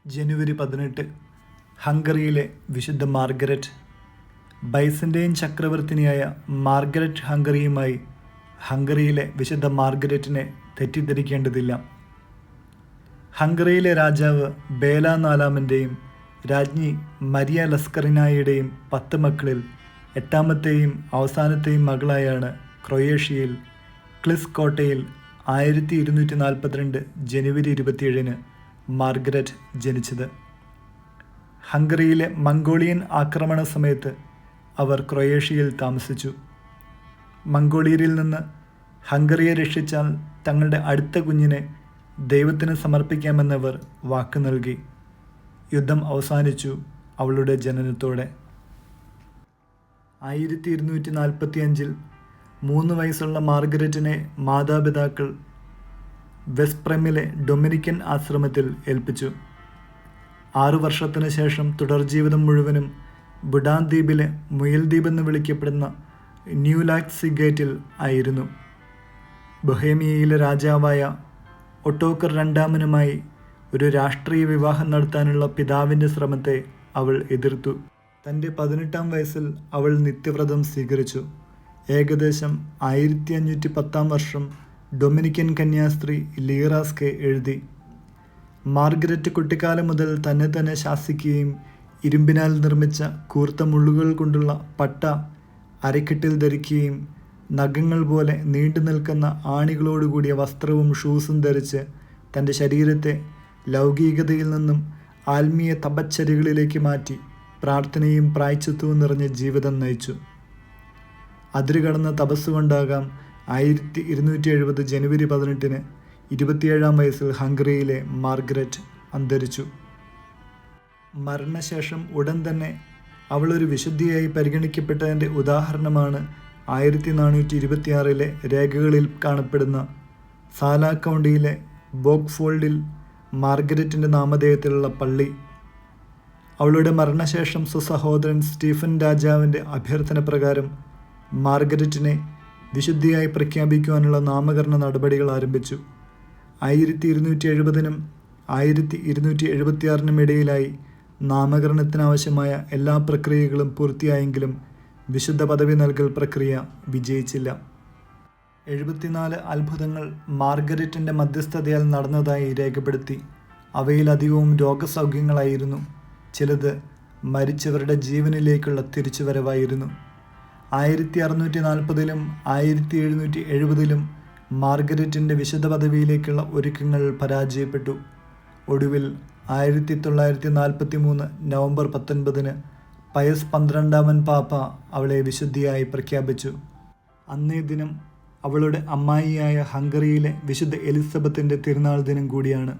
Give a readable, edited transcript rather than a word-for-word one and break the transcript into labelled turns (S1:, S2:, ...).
S1: ജനുവരി 18 ഹംഗറിയിലെ വിശുദ്ധ Margaret. Byzantine ചക്രവർത്തിനിയായ Margaret ഹംഗറിയുമായി ഹംഗറിയിലെ വിശുദ്ധ മാർഗരറ്റിനെ തെറ്റിദ്ധരിക്കേണ്ടതില്ല. ഹംഗറിയിലെ രാജാവ് ബേല നാലാമൻ്റെയും രാജ്ഞി മരിയ ലസ്കറിനായുടെയും 10 മക്കളിൽ 8ാമത്തെയും അവസാനത്തെയും മകളായാണ് ക്രൊയേഷ്യയിൽ ക്ലിസ് കോട്ടയിൽ 1242 ജനുവരി 27 മാർഗരറ്റ് ജനിച്ചത്. ഹംഗറിയിലെ മംഗോളിയൻ ആക്രമണ സമയത്ത് അവർ ക്രൊയേഷ്യയിൽ താമസിച്ചു. മംഗോളിയരിൽ നിന്ന് ഹംഗറിയെ രക്ഷിച്ചാൽ തങ്ങളുടെ അടുത്ത കുഞ്ഞിനെ ദൈവത്തിന് സമർപ്പിക്കാമെന്നവർ വാക്ക് നൽകി. യുദ്ധം അവസാനിച്ചു അവളുടെ ജനനത്തോടെ. 1245 3 വയസ്സുള്ള മാർഗരറ്റിനെ മാതാപിതാക്കൾ വെസ്പ്രമിലെ ഡൊമിനിക്കൻ ആശ്രമത്തിൽ ഏൽപ്പിച്ചു. 6 വർഷത്തിന് ശേഷം തുടർജീവിതം മുഴുവനും ബുഡാൻ ദ്വീപിലെ മുയൽ ദ്വീപ് എന്ന് വിളിക്കപ്പെടുന്ന ന്യൂലാക്സിഗേറ്റിൽ ആയിരുന്നു. ബൊഹേമിയയിലെ രാജാവായ ഒട്ടോക്കർ രണ്ടാമനുമായി ഒരു രാഷ്ട്രീയ വിവാഹം നടത്താനുള്ള പിതാവിൻ്റെ ശ്രമത്തെ അവൾ എതിർത്തു. തൻ്റെ 18ാം വയസ്സിൽ അവൾ നിത്യവ്രതം സ്വീകരിച്ചു. ഏകദേശം 1510 വർഷം ഡൊമിനിക്കൻ കന്യാസ്ത്രീ ലീറാസ്കെ എഴുതി, മാർഗരറ്റ് കുട്ടിക്കാലം മുതൽ തന്നെ ശാസിക്കുകയും ഇരുമ്പിനാൽ നിർമ്മിച്ച കൂർത്ത മുള്ളുകൾ കൊണ്ടുള്ള പട്ട അരക്കെട്ടിൽ ധരിക്കുകയും നഖങ്ങൾ പോലെ നീണ്ടു നിൽക്കുന്ന ആണികളോടുകൂടിയ വസ്ത്രവും ഷൂസും ധരിച്ച് തൻ്റെ ശരീരത്തെ ലൗകികതയിൽ നിന്നും ആത്മീയ തപശ്ചര്യകളിലേക്ക് മാറ്റി പ്രാർത്ഥനയും പ്രായശ്ചിത്തവും നിറഞ്ഞ ജീവിതം നയിച്ചു. അതിരുകടന്ന തപസ്സുകൊണ്ടാകാം 1270 ജനുവരി 18 27ാം വയസ്സിൽ ഹംഗറിയിലെ മാർഗരറ്റ് അന്തരിച്ചു. മരണശേഷം ഉടൻ തന്നെ അവളൊരു വിശുദ്ധിയായി പരിഗണിക്കപ്പെട്ടതിൻ്റെ ഉദാഹരണമാണ് 1426 രേഖകളിൽ കാണപ്പെടുന്ന സാല കൗണ്ടിയിലെ ബോക്ക്ഫോൾഡിൽ മാർഗരറ്റിൻ്റെ നാമധേയത്തിലുള്ള പള്ളി. അവളുടെ മരണശേഷം സ്വസഹോദരൻ സ്റ്റീഫൻ രാജാവിൻ്റെ അഭ്യർത്ഥന പ്രകാരം മാർഗരറ്റിനെ വിശുദ്ധിയായി പ്രഖ്യാപിക്കുവാനുള്ള നാമകരണ നടപടികൾ ആരംഭിച്ചു. 1270 1276 ഇടയിലായി നാമകരണത്തിനാവശ്യമായ എല്ലാ പ്രക്രിയകളും പൂർത്തിയായെങ്കിലും വിശുദ്ധ പദവി നൽകൽ പ്രക്രിയ വിജയിച്ചില്ല. 74 അത്ഭുതങ്ങൾ മാർഗരറ്റിൻ്റെ മധ്യസ്ഥതയാൽ നടന്നതായി രേഖപ്പെടുത്തി. അവയിലധികവും രോഗസൗഖ്യങ്ങളായിരുന്നു. ചിലത് മരിച്ചവരുടെ ജീവനിലേക്കുള്ള തിരിച്ചുവരവായിരുന്നു. 1640 1770 മാർഗരറ്റിൻ്റെ വിശുദ്ധ പദവിയിലേക്കുള്ള ഒരുക്കങ്ങൾ പരാജയപ്പെട്ടു. ഒടുവിൽ 1943 നവംബർ 19 പയസ് 12ാമൻ പാപ്പ അവളെ വിശുദ്ധിയായി പ്രഖ്യാപിച്ചു. അന്നേ ദിനം അവളുടെ അമ്മായിയായ ഹംഗറിയിലെ വിശുദ്ധ എലിസബത്തിൻ്റെ തിരുനാൾ ദിനം കൂടിയാണ്.